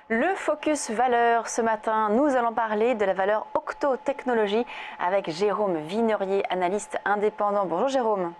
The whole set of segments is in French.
Le Focus Valeur, ce matin, nous allons parler de la valeur Octo Technologies avec Jérôme Vinerier, analyste indépendant. Bonjour Jérôme.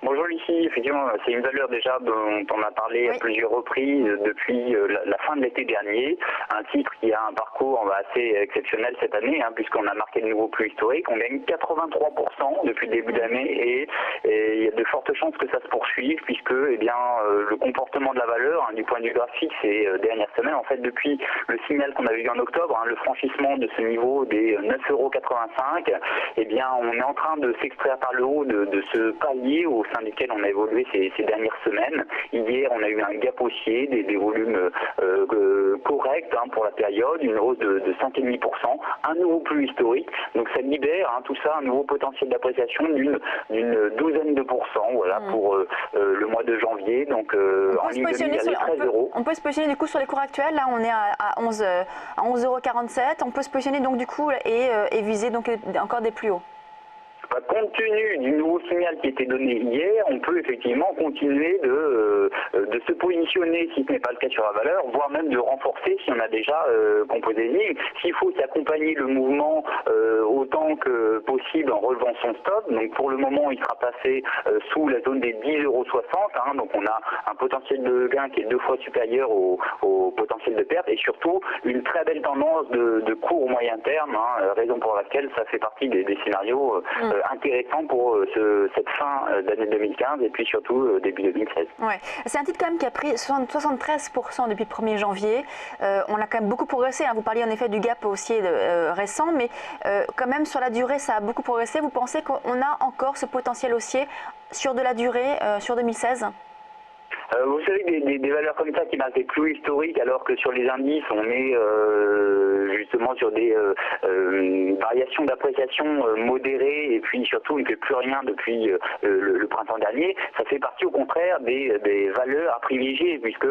Bonjour Lucie, effectivement c'est une valeur déjà dont on a parlé à plusieurs reprises depuis la fin de l'été dernier, un titre qui a un parcours assez exceptionnel cette année puisqu'on a marqué de nouveaux plus historiques, on gagne 83% depuis le début d'année et il y a de fortes chances que ça se poursuive puisque le comportement de la valeur du point de vue graphique ces dernières semaines, en fait depuis le signal qu'on avait eu en octobre, le franchissement de ce niveau des 9,85 €, on est en train de s'extraire par le haut de ce palier au sein duquel on a évolué ces dernières semaines. Hier, on a eu un gap haussier, des volumes corrects pour la période, une hausse de 5,5%, un nouveau plus historique. Donc ça libère tout ça, un nouveau potentiel d'appréciation d'une douzaine de pourcents pour le mois de janvier. Donc en ligne de mire, les 13 €. On peut se positionner du coup sur les cours actuels. Là, on est à 11,47 €. On peut se positionner donc du coup et viser donc encore des plus hauts. Compte tenu du nouveau signal qui a été donné hier, on peut effectivement continuer de se positionner, si ce n'est pas le cas sur la valeur, voire même de renforcer si on a déjà composé les lignes. S'il faut, c'est accompagner le mouvement autant que possible en relevant son stop. Donc pour le moment, il sera passé sous la zone des 10,60 €. Donc on a un potentiel de gain qui est 2 fois supérieur au potentiel de perte et surtout une très belle tendance de court moyen terme, raison pour laquelle ça fait partie des scénarios intéressant pour cette fin d'année 2015 et puis surtout début 2016. Ouais. C'est un titre quand même qui a pris 73% depuis le 1er janvier. On a quand même beaucoup progressé. Vous parliez en effet du gap haussier récent, mais quand même sur la durée ça a beaucoup progressé. Vous pensez qu'on a encore ce potentiel haussier sur de la durée, sur 2016 ? Vous savez, des valeurs comme ça qui marquent des plus historiques, alors que sur les indices, on est justement sur des variations d'appréciation modérées, et puis surtout, il ne fait plus rien depuis le printemps dernier. Ça fait partie, au contraire, des valeurs à privilégier, puisque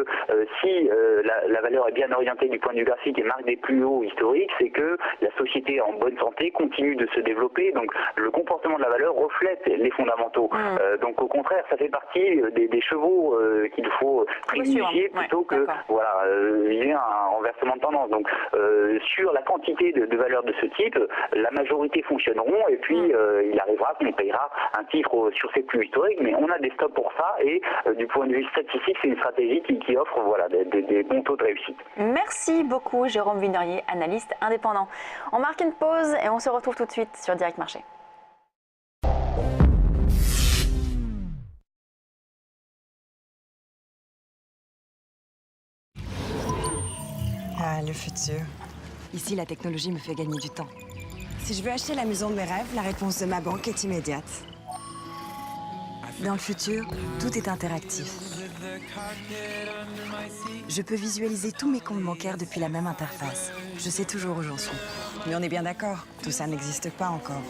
si la valeur est bien orientée du point de vue graphique et marque des plus hauts historiques, c'est que la société est en bonne santé, continue de se développer, donc le comportement de la valeur reflète les fondamentaux. Donc au contraire, ça fait partie des chevaux qu'il faut privilégier plutôt que viser un renversement de tendance. Donc sur la quantité de valeurs de ce type, la majorité fonctionneront et puis il arrivera qu'on payera un titre sur ses plus historiques, mais on a des stops pour ça et du point de vue statistique, c'est une stratégie qui offre des bons taux de réussite. Merci beaucoup Jérôme Vinerier, analyste indépendant. On marque une pause et on se retrouve tout de suite sur Direct Marché. Ah, le futur. Ici, la technologie me fait gagner du temps. Si je veux acheter la maison de mes rêves, la réponse de ma banque est immédiate. Dans le futur, tout est interactif. Je peux visualiser tous mes comptes bancaires depuis la même interface. Je sais toujours où j'en suis. Mais on est bien d'accord, tout ça n'existe pas encore.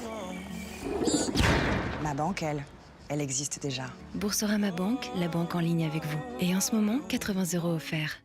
Ma banque, elle existe déjà. Boursorama Banque, la banque en ligne avec vous. Et en ce moment, 80 € offerts.